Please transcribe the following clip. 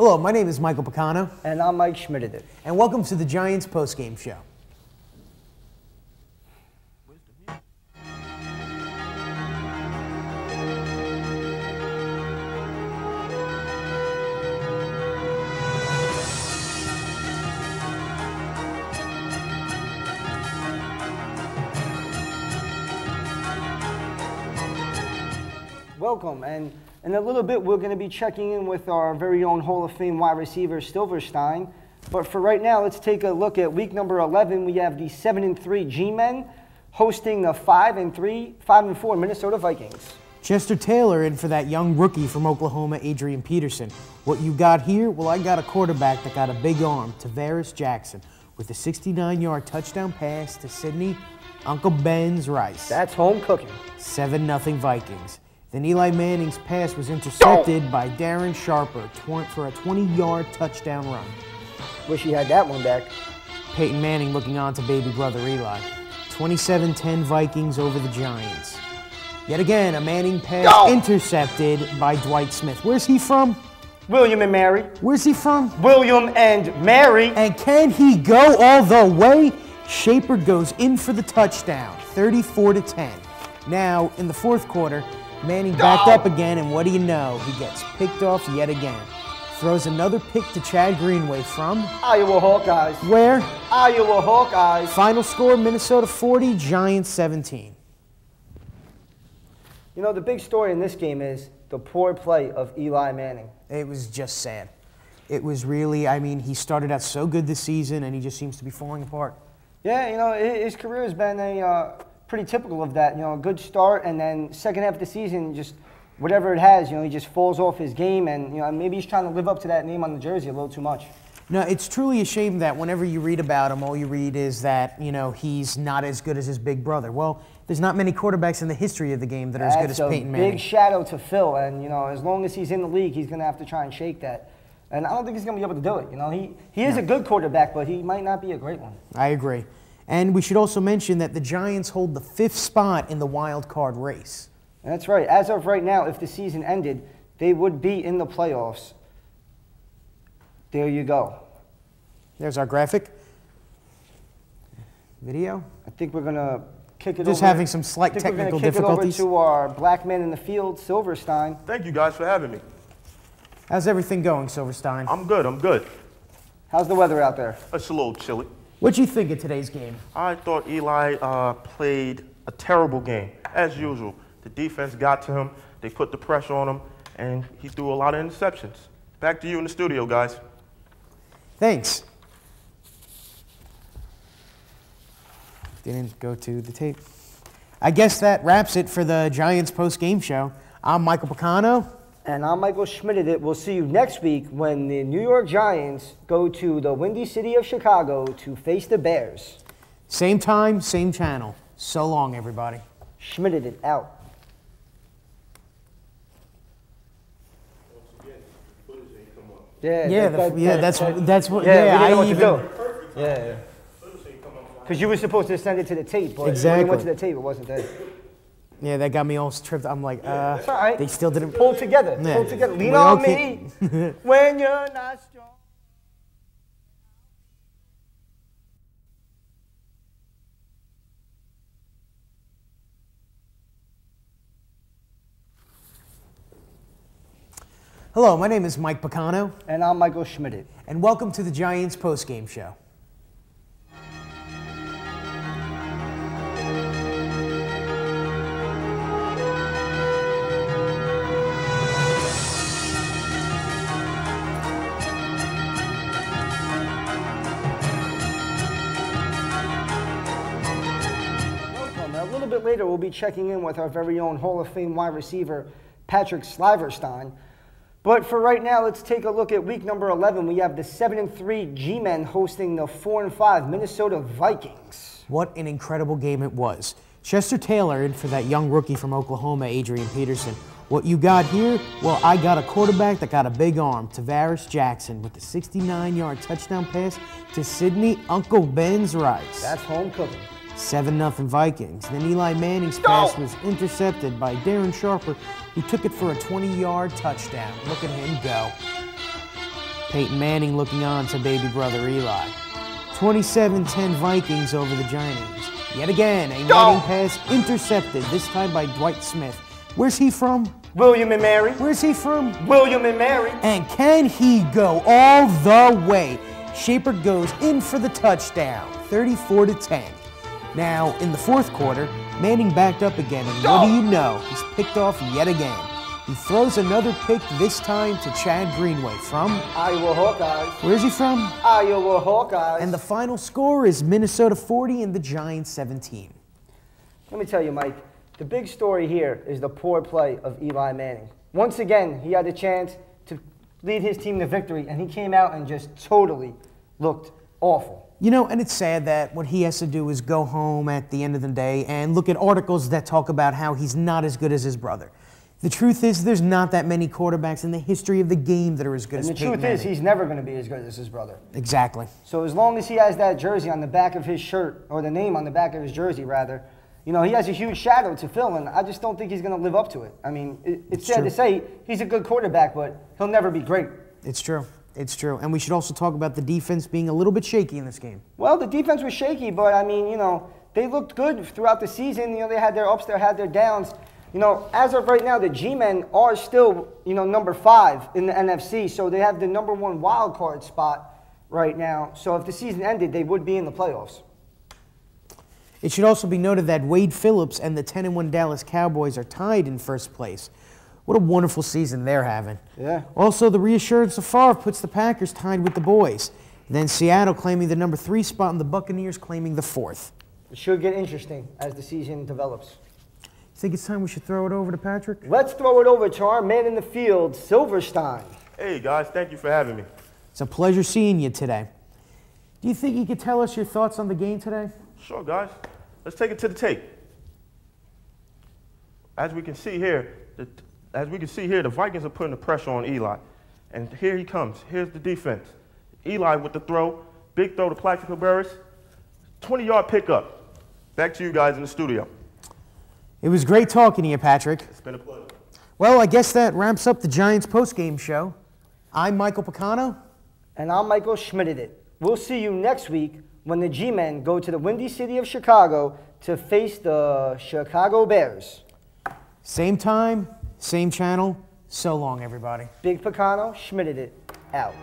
Hello, my name is Michael Picano. And I'm Mike Schmidt. And welcome to the Giants postgame show. Welcome, and in a little bit we're going to be checking in with our very own Hall of Fame wide receiver Silverstein. But for right now, let's take a look at week number 11. We have the 7-3 G-Men hosting the 5-4 Minnesota Vikings. Chester Taylor in for that young rookie from Oklahoma, Adrian Peterson. What you got here? Well, I got a quarterback that got a big arm, Tavares Jackson, with a 69-yard touchdown pass to Sidney Uncle Ben's Rice. That's home cooking. 7-0 Vikings. Then Eli Manning's pass was intercepted by Darren Sharper for a 20-yard touchdown run. Wish he had that one back. Peyton Manning looking on to baby brother Eli. 27-10 Vikings over the Giants. Yet again, a Manning pass intercepted by Dwight Smith. Where's he from? William and Mary. Where's he from? William and Mary. And can he go all the way? Shaper goes in for the touchdown, 34-10. Now, in the fourth quarter, Manning backed up again, and what do you know? He gets picked off yet again. Throws another pick to Chad Greenway from Iowa Hawkeyes. Where? Iowa Hawkeyes. Final score, Minnesota 40, Giants 17. You know, the big story in this game is the poor play of Eli Manning. It was just sad. It was really, I mean, he started out so good this season, and he just seems to be falling apart. Yeah, you know, his career has been pretty typical of that. You know, a good start, and then second half of the season, just whatever it has, you know, he just falls off his game, and you know, maybe he's trying to live up to that name on the jersey a little too much. No, it's truly a shame that whenever you read about him, all you read is that, you know, he's not as good as his big brother. Well, there's not many quarterbacks in the history of the game that are as good as Peyton Manning. Big shadow to fill, and you know, as long as he's in the league, he's going to have to try and shake that. And I don't think he's going to be able to do it. You know, he is a good quarterback, but he might not be a great one. I agree. And we should also mention that the Giants hold the 5th spot in the wild card race. That's right. As of right now, if the season ended, they would be in the playoffs. There you go. There's our graphic. Video. I think we're going to kick it over. Just having some slight technical difficulties. Kick it over to our black man in the field, Silverstein. Thank you guys for having me. How's everything going, Silverstein? I'm good. How's the weather out there? It's a little chilly. What'd you think of today's game? I thought Eli played a terrible game, as usual. The defense got to him, they put the pressure on him, and he threw a lot of interceptions. Back to you in the studio, guys. Thanks. Didn't go to the tape. I guess that wraps it for the Giants post-game show. I'm Michael Picano. And I'm Michael Schmidt. We'll see you next week when the New York Giants go to the Windy City of Chicago to face the Bears. Same time, same channel. So long, everybody. Schmidt out. That's what. Yeah, I what even. to do. Yeah. Because you were supposed to send it to the tape, but when it went to the tape, it wasn't there. Yeah, that got me all tripped. I'm like, That's all right. They still didn't pull together. Yeah. Pull together. Lean on me when you're not strong. Hello, my name is Mike Picano. And I'm Michael Schmidt. And welcome to the Giants postgame show. A little bit later, we'll be checking in with our very own Hall of Fame wide receiver, Patrick Sliverstein. But for right now, let's take a look at week number 11. We have the 7-3 G-Men hosting the 4-5 Minnesota Vikings. What an incredible game it was. Chester Taylor in for that young rookie from Oklahoma, Adrian Peterson. What you got here? Well, I got a quarterback that got a big arm, Tavares Jackson, with the 69-yard touchdown pass to Sidney Uncle Ben's Rice. That's home cooking. 7-0 Vikings. Then Eli Manning's pass was intercepted by Darren Sharper, who took it for a 20-yard touchdown. Look at him go. Peyton Manning looking on to baby brother Eli. 27-10 Vikings over the Giants. Yet again, a Manning pass intercepted, this time by Dwight Smith. Where's he from? William and Mary. Where's he from? William and Mary. And can he go all the way? Shaper goes in for the touchdown, 34-10. Now, in the fourth quarter, Manning backed up again, and what do you know? He's picked off yet again. He throws another pick, this time to Chad Greenway from Iowa Hawkeyes. Where's he from? Iowa Hawkeyes. And the final score is Minnesota 40 and the Giants 17. Let me tell you, Mike, the big story here is the poor play of Eli Manning. Once again, he had a chance to lead his team to victory, and he came out and just totally looked awful. You know, and it's sad that what he has to do is go home at the end of the day and look at articles that talk about how he's not as good as his brother. The truth is, there's not that many quarterbacks in the history of the game that are as good as Peyton Manning. And the truth is, he's never going to be as good as his brother. Exactly. So as long as he has that jersey on the back of his shirt, or the name on the back of his jersey, rather, you know, he has a huge shadow to fill, and I just don't think he's going to live up to it. I mean, it's sad to say he's a good quarterback, but he'll never be great. It's true. It's true. And we should also talk about the defense being a little bit shaky in this game. Well, the defense was shaky, but, I mean, you know, they looked good throughout the season. You know, they had their ups, they had their downs. You know, as of right now, the G-Men are still, you know, number 5 in the NFC, so they have the number 1 wild card spot right now. So if the season ended, they would be in the playoffs. It should also be noted that Wade Phillips and the 10-1 Dallas Cowboys are tied in first place. What a wonderful season they're having. Yeah. Also, the reassurance of Favre puts the Packers tied with the boys. Then Seattle claiming the number 3 spot and the Buccaneers claiming the 4th. It should get interesting as the season develops. You think it's time we should throw it over to Patrick? Let's throw it over to our man in the field, Silverstein. Hey, guys, thank you for having me. It's a pleasure seeing you today. Do you think you could tell us your thoughts on the game today? Sure, guys. Let's take it to the tape. As we can see here, the Vikings are putting the pressure on Eli. And here he comes. Here's the defense. Eli with the throw. Big throw to Plaxico Burress. 20-yard pickup. Back to you guys in the studio. It was great talking to you, Patrick. It's been a pleasure. Well, I guess that wraps up the Giants post-game show. I'm Michael Picano. And I'm Michael Schmidt. We'll see you next week when the G-Men go to the Windy City of Chicago to face the Chicago Bears. Same time, same channel. So long, everybody. Big Picano, Schmidt out.